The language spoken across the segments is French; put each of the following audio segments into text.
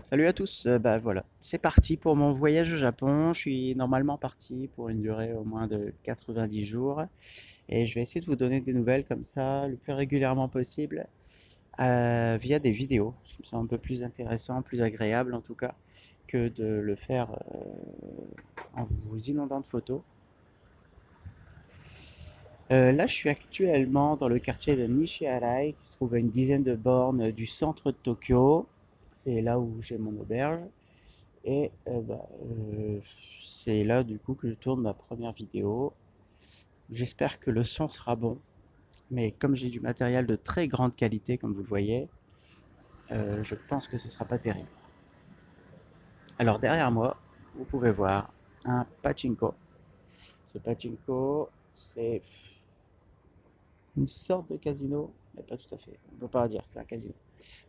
Salut à tous, bah voilà, c'est parti pour mon voyage au Japon. Je suis normalement parti pour une durée au moins de 90 jours et je vais essayer de vous donner des nouvelles comme ça le plus régulièrement possible via des vidéos, ce qui me semble un peu plus intéressant, plus agréable en tout cas, que de le faire en vous inondant de photos. Là, je suis actuellement dans le quartier de Nishiharai, qui se trouve à une dizaine de bornes du centre de Tokyo. C'est là où j'ai mon auberge. Et c'est là du coup que je tourne ma première vidéo. J'espère que le son sera bon, mais comme j'ai du matériel de très grande qualité, comme vous le voyez, je pense que ce sera pas terrible. Alors derrière moi, vous pouvez voir un pachinko. Ce pachinko, c'est une sorte de casino, mais pas tout à fait. On ne peut pas dire que c'est un casino.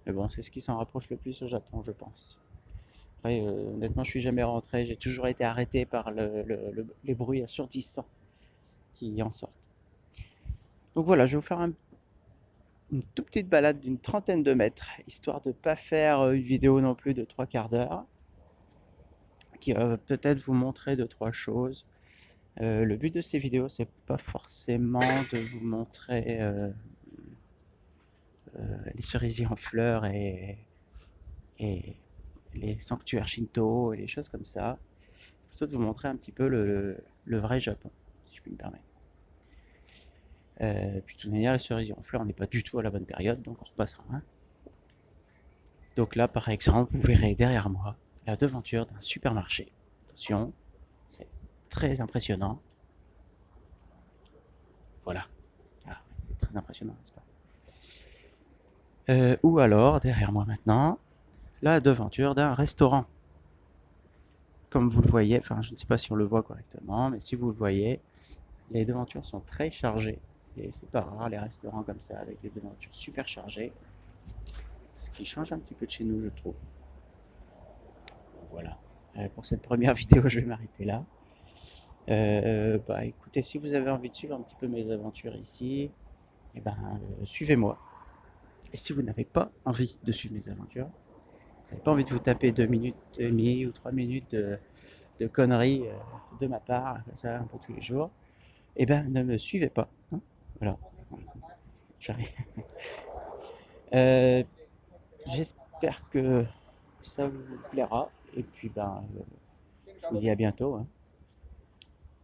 Mais bon, c'est ce qui s'en rapproche le plus au Japon, je pense. Après, honnêtement, je suis jamais rentré. J'ai toujours été arrêté par les bruits assourdissants qui en sortent. Donc voilà, je vais vous faire une toute petite balade d'une trentaine de mètres, histoire de ne pas faire une vidéo non plus de trois quarts d'heure, qui va peut-être vous montrer deux, trois choses. Le but de ces vidéos, c'est pas forcément de vous montrer les cerisiers en fleurs et les sanctuaires Shinto et les choses comme ça. Plutôt de vous montrer un petit peu le vrai Japon, si je puis me permettre. Puis de toute manière, les cerisiers en fleurs, on n'est pas du tout à la bonne période, donc on repassera. Hein. Donc là, par exemple, vous verrez derrière moi la devanture d'un supermarché. Attention, c'est très impressionnant. Voilà. Ah, c'est très impressionnant, n'est-ce pas? Ou alors, derrière moi maintenant, la devanture d'un restaurant. Comme vous le voyez, enfin, je ne sais pas si on le voit correctement, mais si vous le voyez, les devantures sont très chargées. Et c'est pas rare, les restaurants comme ça, avec des devantures super chargées. Ce qui change un petit peu de chez nous, je trouve. Voilà. Pour cette première vidéo, je vais m'arrêter là. Bah écoutez, si vous avez envie de suivre un petit peu mes aventures ici, eh ben, suivez-moi. Et si vous n'avez pas envie de suivre mes aventures, vous n'avez pas envie de vous taper 2 minutes et demie ou 3 minutes de conneries de ma part, comme ça, un peu tous les jours, eh ben, ne me suivez pas. Hein. Voilà. J'arrive. Euh, J'espère que ça vous plaira. Et puis, ben, je vous dis à bientôt. Hein.